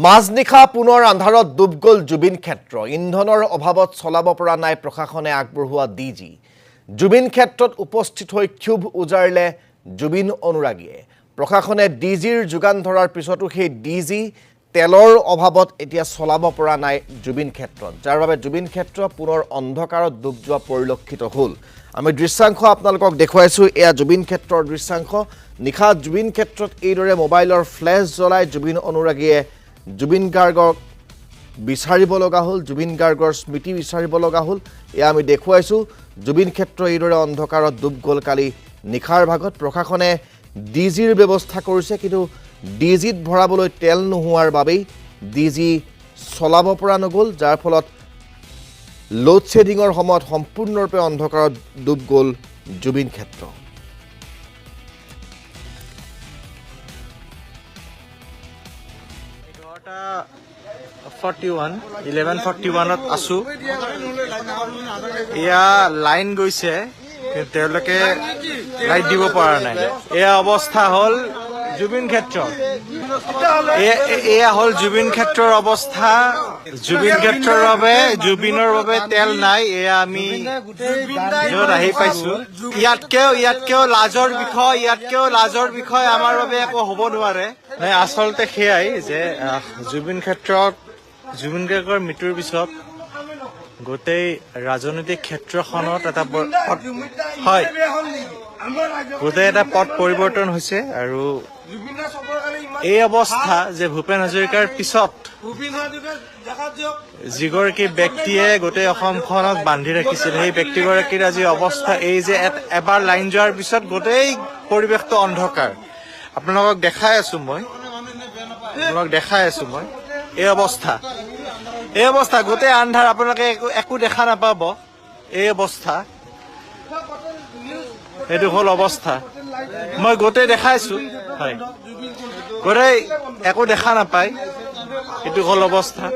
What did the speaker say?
মাজনিশা পুনৰ আন্ধাৰত ডুব গ'ল জুবিন ক্ষেত্ৰ ইন্ধনৰ অভাৱত চলাব পৰা নাই প্ৰশাসনে আগবঢ়োৱা ডিজি জুবিন ক্ষেত্ৰত উপস্থিত হৈ ক্ষোভ উজাৰিলে জুবিন অনুৰাগীয়ে প্ৰশাসনে ডিজিৰ যোগান ধৰাৰ পিছতো সেই ডিজি তেলৰ অভাৱত এতিয়া চলাব পৰা নাই জুবিন ক্ষেত্ৰত যাৰ বাবে জুবিন ক্ষেত্ৰ পুনৰ অন্ধকাৰত ডুব যোৱা পৰিলক্ষিত হ'ল আমি দৃশ্যাংশ আপোনালোকক দেখুৱাইছো এয়া জুবিন ক্ষেত্ৰৰ দৃশ্যাংশ নিখা জুবিন ক্ষেত্ৰত এইদৰে মোবাইলৰ ফ্লেশ জ্বলাই জুবিন অনুৰাগীয়ে জুবিন গাৰ্গক বিচাৰিব লগা হ'ল জুবিন গাৰ্গৰ স্মৃতি বিচাৰিব লগা হ'ল এয়া আমি দেখুৱাইছো জুবিন ক্ষেত্ৰ এইদৰে অন্ধকাৰত ডুব গ'ল কালি নিখাৰ ভাগত প্ৰশাসনে ডিজিৰ ব্যৱস্থা কৰিছে কিন্তু ডিজিত ভৰাবলৈ তেল নোহোৱাৰ বাবেই ডিজি চলাব পৰা নগ'ল যাৰ ফলত লোড শেডিঙৰ সময়ত সম্পূৰ্ণৰূপে অন্ধকাৰত ডুব গ'ল জুবিন ক্ষেত্ৰ 11:41 আছো এয়া লাইন গৈছে তেওঁলোকে লাইট দিব পৰা নাই এয়া অৱস্থা হ'ল জুবিন ক্ষেত্ৰৰ এয়া হ'ল জুবিন ক্ষেত্ৰৰ অৱস্থা জুবিন ক্ষেত্ৰৰ বাবে জুবিনৰ বাবে তেল নাই এয়া আমি য'ত আহি পাইছো ইয়াতকেও লাজৰ বিষয় আমাৰ বাবে একো হ'ব নোৱাৰে আচলতে সেয়াই যে জুবিন ক্ষেত্ৰত জুবিন গাৰ্গৰ মৃত্যুৰ পিছত গোটেই ৰাজনৈতিক ক্ষেত্ৰখনত এটা হয় গোটেই এটা পথ পৰিৱৰ্তন হৈছে আৰু এই অৱস্থা যে ভূপেন হাজৰিকাৰ পিছত যিগৰাকী ব্যক্তিয়ে গোটেই অসমখনক বান্ধি ৰাখিছিল সেই ব্যক্তিগৰাকীৰ আজি অৱস্থা এই যে এবাৰ লাইন যোৱাৰ পিছত গোটেই পৰিৱেশটো অন্ধকাৰ আপোনালোকক দেখাই আছো মই এই অৱস্থা গোটেই আন্ধাৰ আপোনালোকে একো দেখা নাপাব এই অৱস্থা এইটো হ'ল অৱস্থা মই গোটেই দেখাইছো হয় গোটেই একো দেখা নাপায় এইটো হ'ল অৱস্থা